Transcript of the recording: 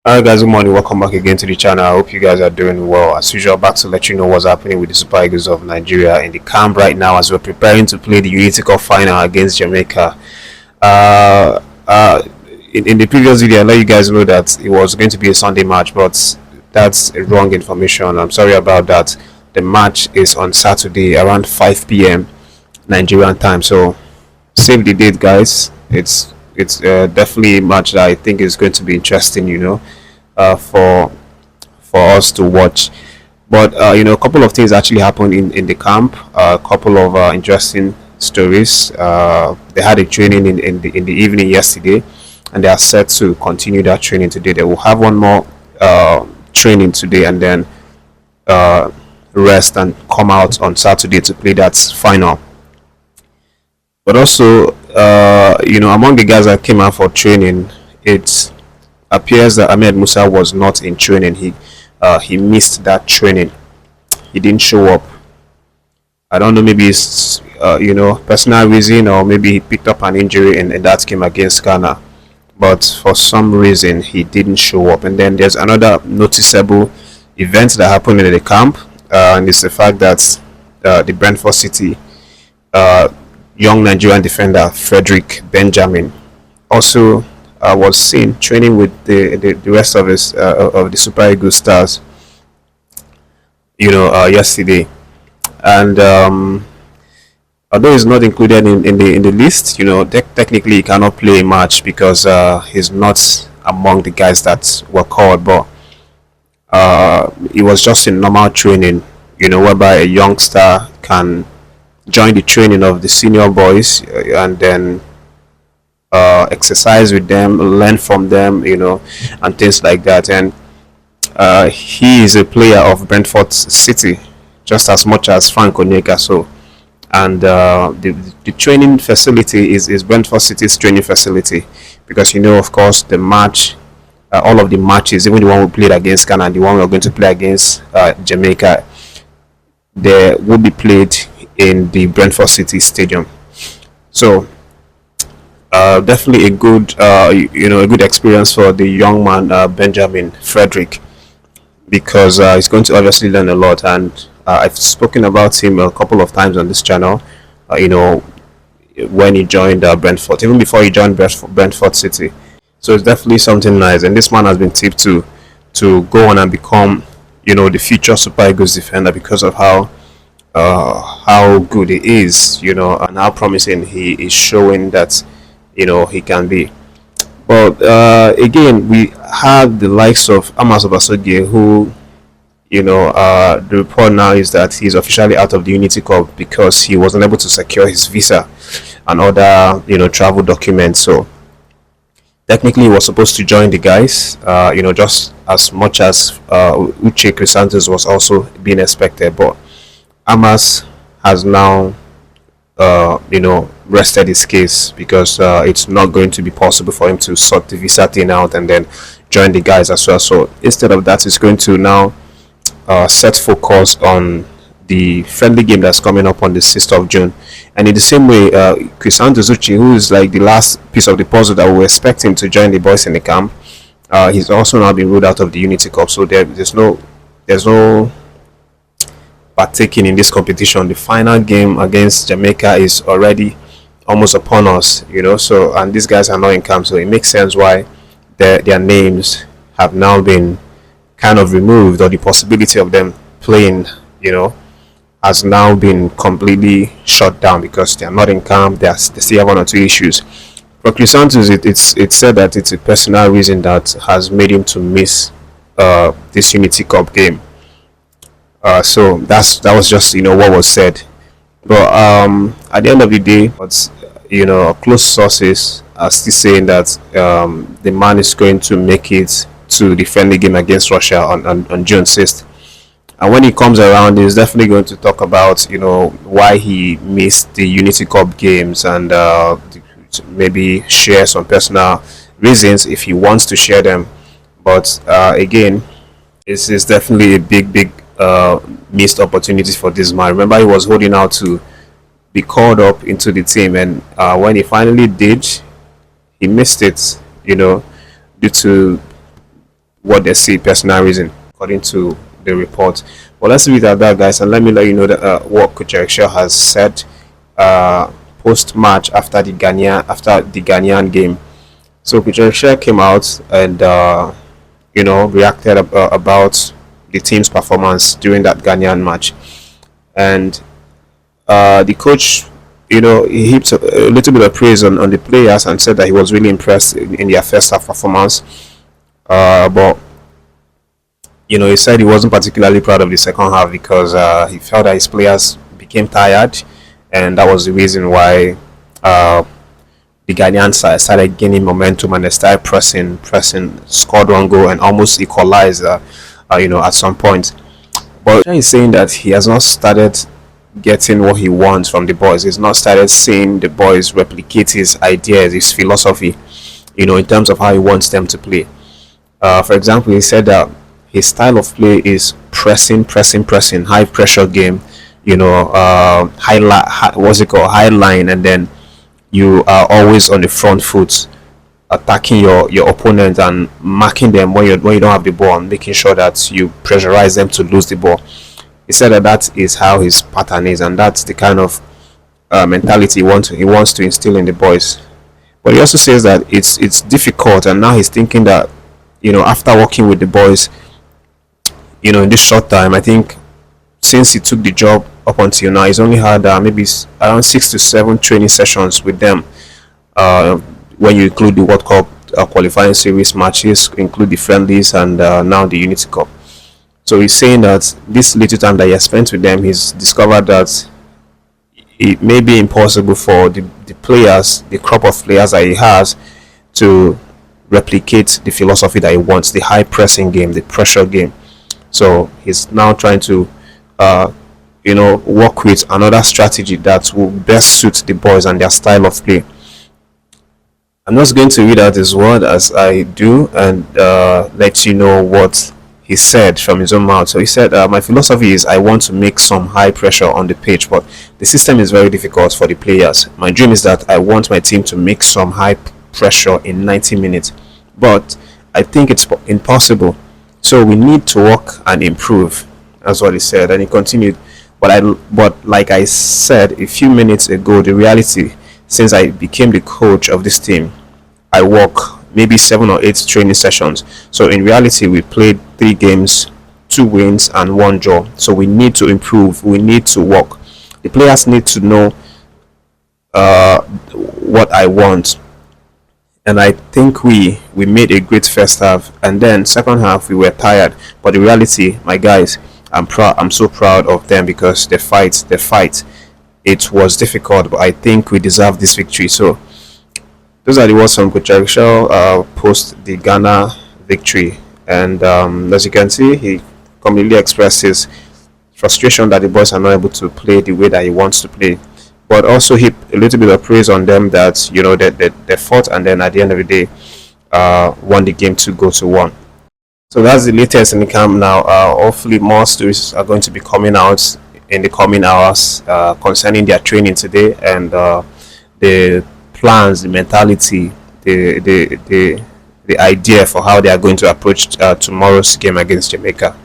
Alright guys, good morning, welcome back again to the channel. I hope you guys are doing well. As usual, back to let you know what's happening with the Super Eagles of Nigeria in the camp right now as we're preparing to play the Unity Cup final against Jamaica. uh, uh, in the previous video I let you guys know that it was going to be a Sunday match, but that's wrong information. I'm sorry about that. The match is on Saturday around 5 p.m. Nigerian time, so save the date guys. It's definitely a match that I think is going to be interesting, for us to watch. But a couple of things actually happened in the camp. A couple of interesting stories. They had a training in the evening yesterday, and they are set to continue that training today. They will have one more training today, and then rest and come out on Saturday to play that final. But also, among the guys that came out for training, it appears that AHMED Musa was not in training. He missed that training. He didn't show up. I don't know, maybe it's personal reason, or maybe he picked up an injury in that game against Ghana. But for some reason he didn't show up. And then there's another noticeable event that happened in the camp, and it's the fact that the Brentford City young Nigerian defender Frederick Benjamin also was seen training with the rest of the Super Eagles stars, yesterday. And although he's not included in the list, technically he cannot play a match because he's not among the guys that were called. But it was just a normal training, whereby a youngster can join the training of the senior boys, and then exercise with them, learn from them, and things like that. And he is a player of Brentford City just as much as Frank Onyeka. So, and the training facility is Brentford City's training facility, because of course the match, all of the matches, even the one we played against Ghana and the one we're going to play against Jamaica, they will be played in the Brentford City Stadium. So definitely a good a good experience for the young man, Benjamin Frederick, because he's going to obviously learn a lot. And I've spoken about him a couple of times on this channel, when he joined Brentford, even before he joined Brentford City. So it's definitely something nice, and this man has been tipped to go on and become the future Super Eagles defender because of how good he is, and how promising he is showing that he can be. But again, we have the likes of Amos Obasogie, who the report now is that he's officially out of the Unity Cup because he wasn't able to secure his visa and other travel documents. So technically he was supposed to join the guys, just as much as CHRISANTUS was also being expected. But Amas has now rested his case, because it's not going to be possible for him to sort the visa thing out and then join the guys as well. So instead of that, he's going to now set focus on the friendly game that's coming up on the 6th of June. And in the same way, CHRISANTUS, who is like the last piece of the puzzle that we were expecting to join the boys in the camp, he's also now been ruled out of the Unity Cup. So there's no partaking in this competition. The final game against Jamaica is already almost upon us, so, and these guys are not in camp, so it makes sense why their names have now been kind of removed, or the possibility of them playing has now been completely shut down, because they are not in camp. They still have one or two issues. For CHRISANTUS, it's said that it's a personal reason that has made him to miss this Unity Cup game. So that was just what was said. But at the end of the day, but close sources are still saying that the man is going to make it to the friendly game against Russia on June 6th. And when he comes around, he's definitely going to talk about why he missed the Unity Cup games, and maybe share some personal reasons if he wants to share them. But again, it's definitely a big missed opportunity for this man. Remember, he was holding out to be called up into the team, and when he finally did, he missed it, due to what they see, personal reason, according to the report. But let's leave it at that, guys, and let me let you know that what Coach Chelle has said post match after the Ghanaian game. So Coach Chelle came out and reacted about the team's performance during that Ghanaian match, and the coach, he heaped a little bit of praise on the players and said that he was really impressed in their first half performance. But he said he wasn't particularly proud of the second half because he felt that his players became tired, and that was the reason why the Ghanaian side started gaining momentum and they started pressing, scored one goal and almost equalized. At some point. But he's saying that he has not started getting what he wants from the boys. He's not started seeing the boys replicate his ideas, his philosophy, in terms of how he wants them to play. For example, he said that his style of play is pressing, high pressure game, high line, and then you are always on the front foot, attacking your opponent and marking them when you don't have the ball and making sure that you pressurize them to lose the ball. He said that is how his pattern is, and that's the kind of mentality he wants to instill in the boys. But he also says that it's difficult, and now he's thinking that after working with the boys in this short time, I think since he took the job up until now, he's only had maybe around 6 to 7 training sessions with them. When you include the World Cup qualifying series matches, include the friendlies, and now the Unity Cup. So he's saying that this little time that he has spent with them, he's discovered that it may be impossible for the players, the crop of players that he has, to replicate the philosophy that he wants, the high pressing game, the pressure game. So he's now trying to work with another strategy that will best suit the boys and their style of play. I'm just going to read out his word as I do and let you know what he said from his own mouth. So he said, my philosophy is I want to make some high pressure on the pitch, but the system is very difficult for the players. My dream is that I want my team to make some high pressure in 90 minutes, but I think it's impossible. So we need to work and improve. That's what he said, and he continued. But like I said a few minutes ago, the reality, since I became the coach of this team, I work maybe 7 or 8 training sessions. So in reality, we played 3 games, 2 wins and 1 draw. So we need to improve. We need to work. The players need to know what I want. And I think we made a great first half, and then second half we were tired. But the reality, my guys, I'm so proud of them because they fight. It was difficult, but I think we deserve this victory. So those are the words from Coach Chelle post the Ghana victory, and as you can see, he completely expressed his frustration that the boys are not able to play the way that he wants to play, but also heaped a little bit of praise on them that they fought, and then at the end of the day won the game 2-1. So that's the latest in the camp now. Hopefully more stories are going to be coming out in the coming hours concerning their training today, and the plans, the mentality, the idea for how they are going to approach tomorrow's game against Jamaica.